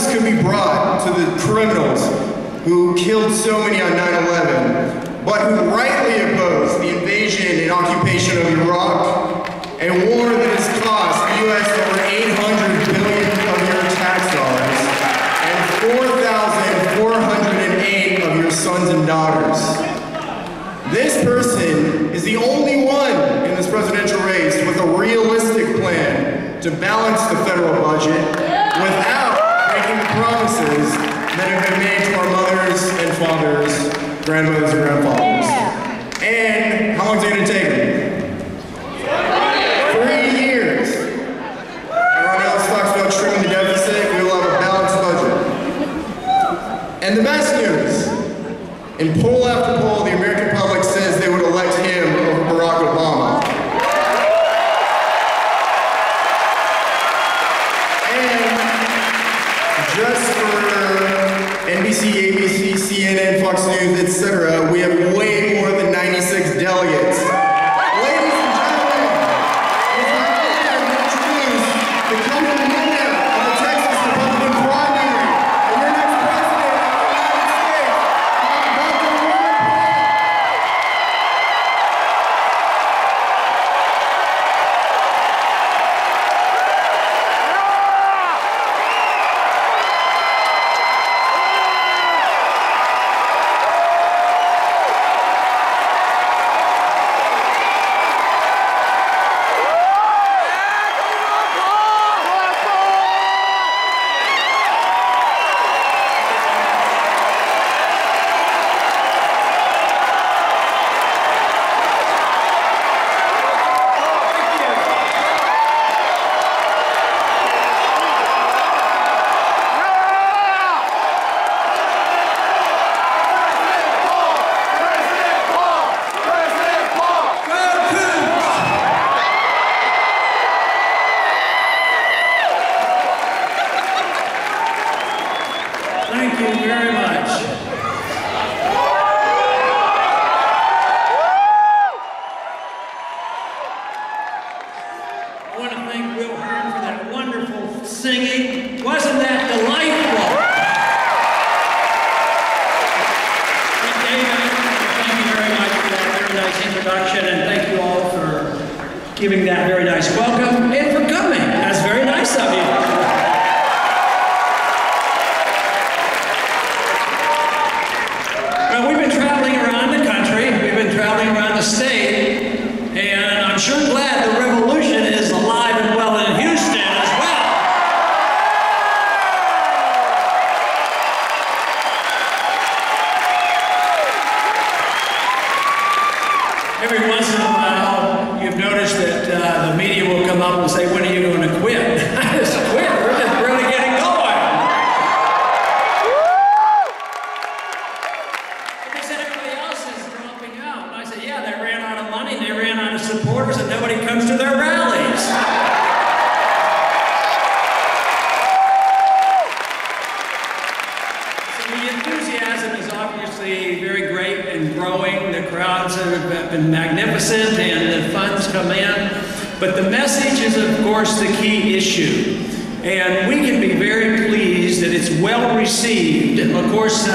justice could be brought to the criminals who killed so many on 9/11, but who rightly opposed the invasion and occupation of Iraq, a war that has cost the U.S. over $800 billion of your tax dollars and 4,408 of your sons and daughters. This person is the only one in this presidential race with a realistic plan to balance the federal budget without breaking the promises that have been made to our mothers and fathers, grandmothers and grandfathers. And how long is it going to take them? 3 years. Everyone else talks about trimming the deficit. We will have a balanced budget. And the best news, in poll after poll, the American public says they would elect him over Barack Obama. And just for NBC, ABC, CNN, Fox News, etc., we have way more than 96 delegates. Ladies and gentlemen, it's my pleasure to introduce the coming winner of the Texas Republican primary and your next president of the United States, Dr. Ron Paul. Thank you very much. I want to thank Will Hearn for that wonderful singing. Wasn't that delightful? David, thank you very much for that very nice introduction, and thank you all for giving that very nice welcome and for coming. That's very nice of you. The state, and I'm sure glad the revolution is alive and well in Houston as well. Every once in a while, you've noticed that the media will come up and say, "When are you going to quit?" I just quit. We're just really getting going. They said everybody else is dropping out. And I said, yeah, they ran out of money, they ran out of supporters, and nobody comes to their rallies. So the enthusiasm is obviously very great and growing. The crowds have been magnificent, and the funds come in. But the message is, of course, the key issue. And we can be very pleased that it's well received. And of course,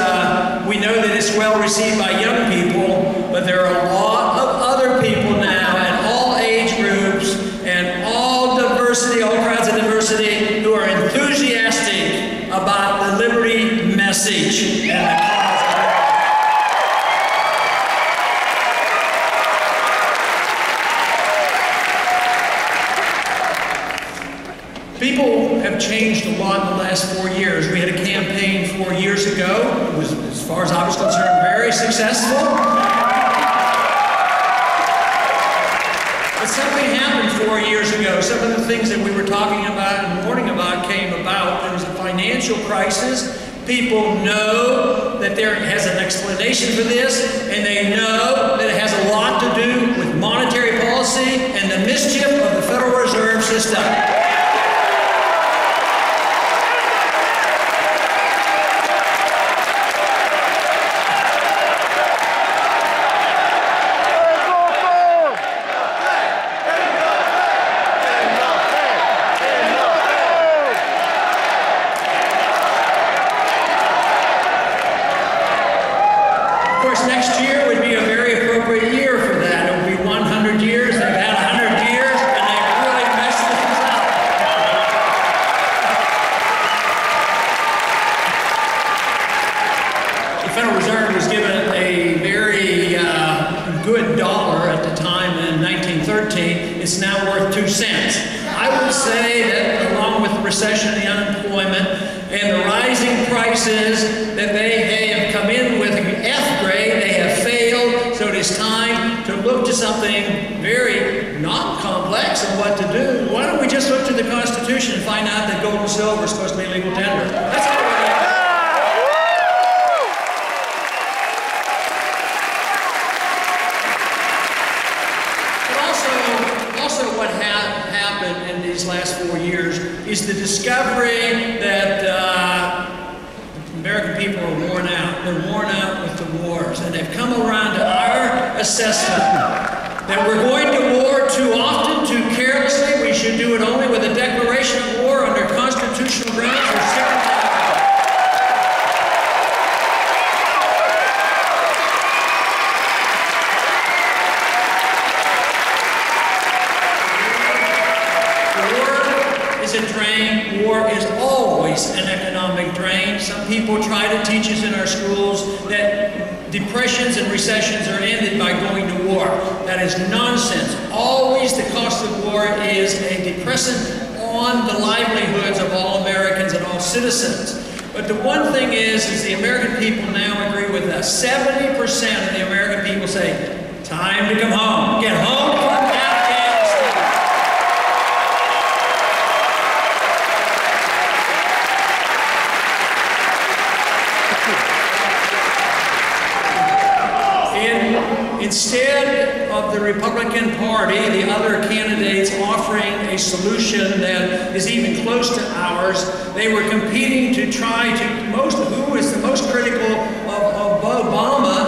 we know that it's well received by young people, but there are a lot of other people now at all age groups and all diversity, all kinds of diversity, who are enthusiastic about the liberty message and the cause. People have changed a lot in the last 4 years. We had a campaign 4 years ago. It was, as far as I was concerned, very successful. But something happened 4 years ago. Some of the things that we were talking about and warning about came about. There was a financial crisis. People know that there has an explanation for this, and they know that it has a lot to do with monetary policy and the mischief of the Federal Reserve System. next year would be a very appropriate year for that. It would be 100 years. They've had 100 years, and they've really messed things up. The Federal Reserve was given a very good dollar at the time in 1913. It's now worth 2 cents. I would say that along with the recession, the unemployment, and the rising prices, that they have come in with an F grade, they have failed, so it is time to look to something very not complex on what to do. Why don't we just look to the Constitution and find out that gold and silver is supposed to be legal tender? That's all we're doing. Last 4 years is the discovery that American people are worn out. They're worn out with the wars, and they've come around to our assessment that we're going to war too often, too carelessly. We should do it only with a declaration of war under constitutional grounds. We're sick of that. A drain. War is always an economic drain. Some people try to teach us in our schools that depressions and recessions are ended by going to war. That is nonsense. Always the cost of war is a depressant on the livelihoods of all Americans and all citizens. But the one thing is the American people now agree with us. 70% of the American people say, time to come home. Get home from Afghanistan. Instead of the Republican Party, the other candidates offering a solution that is even close to ours, they were competing to try to, who is the most critical of Obama